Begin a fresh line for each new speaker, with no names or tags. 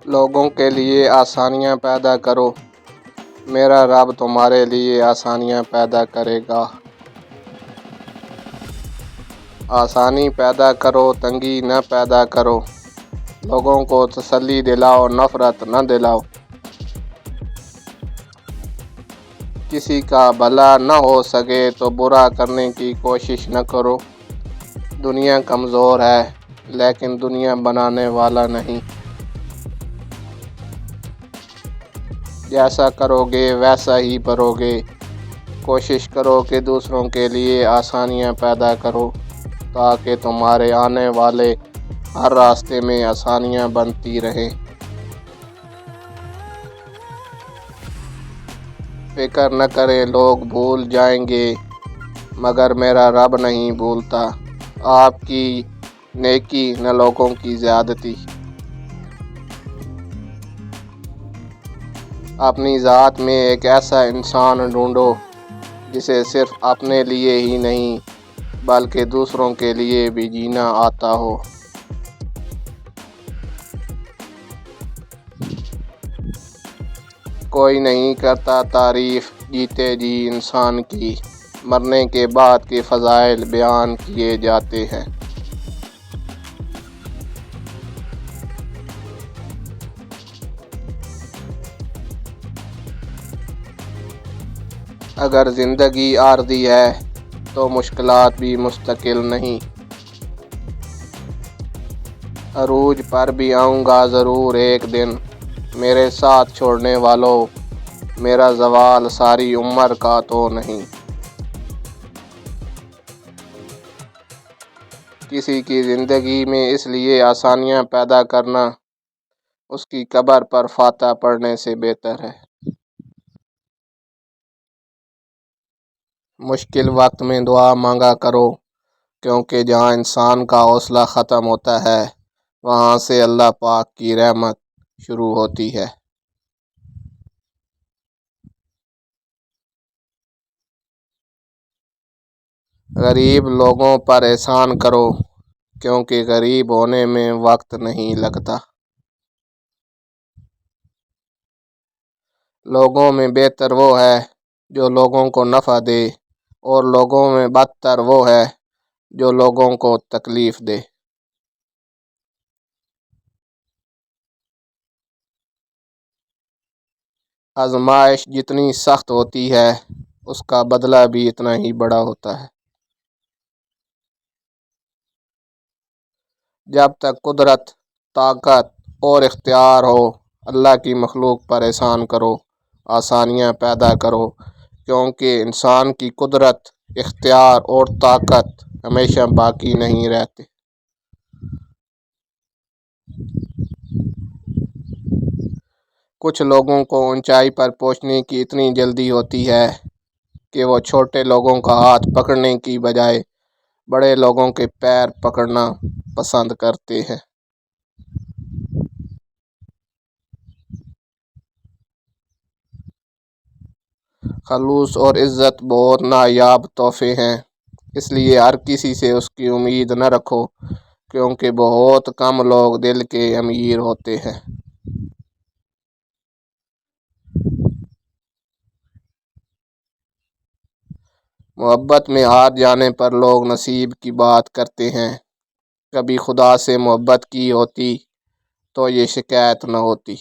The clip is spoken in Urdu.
لوگوں کے لیے آسانیاں پیدا کرو، میرا رب تمہارے لیے آسانیاں پیدا کرے گا۔ آسانی پیدا کرو، تنگی نہ پیدا کرو، لوگوں کو تسلی دلاؤ، نفرت نہ دلاؤ۔ کسی کا بھلا نہ ہو سکے تو برا کرنے کی کوشش نہ کرو۔ دنیا کمزور ہے لیکن دنیا بنانے والا نہیں۔ جیسا کرو گے ویسا ہی بھرو گے۔ کوشش کرو کہ دوسروں کے لیے آسانیاں پیدا کرو تاکہ تمہارے آنے والے ہر راستے میں آسانیاں بنتی رہیں۔ فکر نہ کریں، لوگ بھول جائیں گے مگر میرا رب نہیں بھولتا۔ آپ کی نیکی نہ لوگوں کی زیادتی۔ اپنی ذات میں ایک ایسا انسان ڈھونڈو جسے صرف اپنے لیے ہی نہیں بلکہ دوسروں کے لیے بھی جینا آتا ہو۔ کوئی نہیں کرتا تعریف جیتے جی انسان کی، مرنے کے بعد کے فضائل بیان کیے جاتے ہیں۔ اگر زندگی عارضی ہے تو مشکلات بھی مستقل نہیں۔ عروج پر بھی آؤں گا ضرور ایک دن، میرے ساتھ چھوڑنے والوں، میرا زوال ساری عمر کا تو نہیں۔ کسی کی زندگی میں اس لیے آسانیاں پیدا کرنا اس کی قبر پر فاتحہ پڑھنے سے بہتر ہے۔ مشکل وقت میں دعا مانگا کرو کیونکہ جہاں انسان کا حوصلہ ختم ہوتا ہے وہاں سے اللہ پاک کی رحمت شروع ہوتی ہے۔ غریب لوگوں پر احسان کرو کیونکہ غریب ہونے میں وقت نہیں لگتا۔ لوگوں میں بہتر وہ ہے جو لوگوں کو نفع دے اور لوگوں میں بدتر وہ ہے جو لوگوں کو تکلیف دے۔ آزمائش جتنی سخت ہوتی ہے اس کا بدلہ بھی اتنا ہی بڑا ہوتا ہے۔ جب تک قدرت، طاقت اور اختیار ہو اللہ کی مخلوق پر احسان کرو، آسانیاں پیدا کرو کیونکہ انسان کی قدرت، اختیار اور طاقت ہمیشہ باقی نہیں رہتے۔ کچھ لوگوں کو اونچائی پر پہنچنے کی اتنی جلدی ہوتی ہے کہ وہ چھوٹے لوگوں کا ہاتھ پکڑنے کی بجائے بڑے لوگوں کے پیر پکڑنا پسند کرتے ہیں۔ خلوص اور عزت بہت نایاب تحفے ہیں، اس لیے ہر کسی سے اس کی امید نہ رکھو کیونکہ بہت کم لوگ دل کے امیر ہوتے ہیں۔ محبت میں ہار جانے پر لوگ نصیب کی بات کرتے ہیں، کبھی خدا سے محبت کی ہوتی تو یہ شکایت نہ ہوتی۔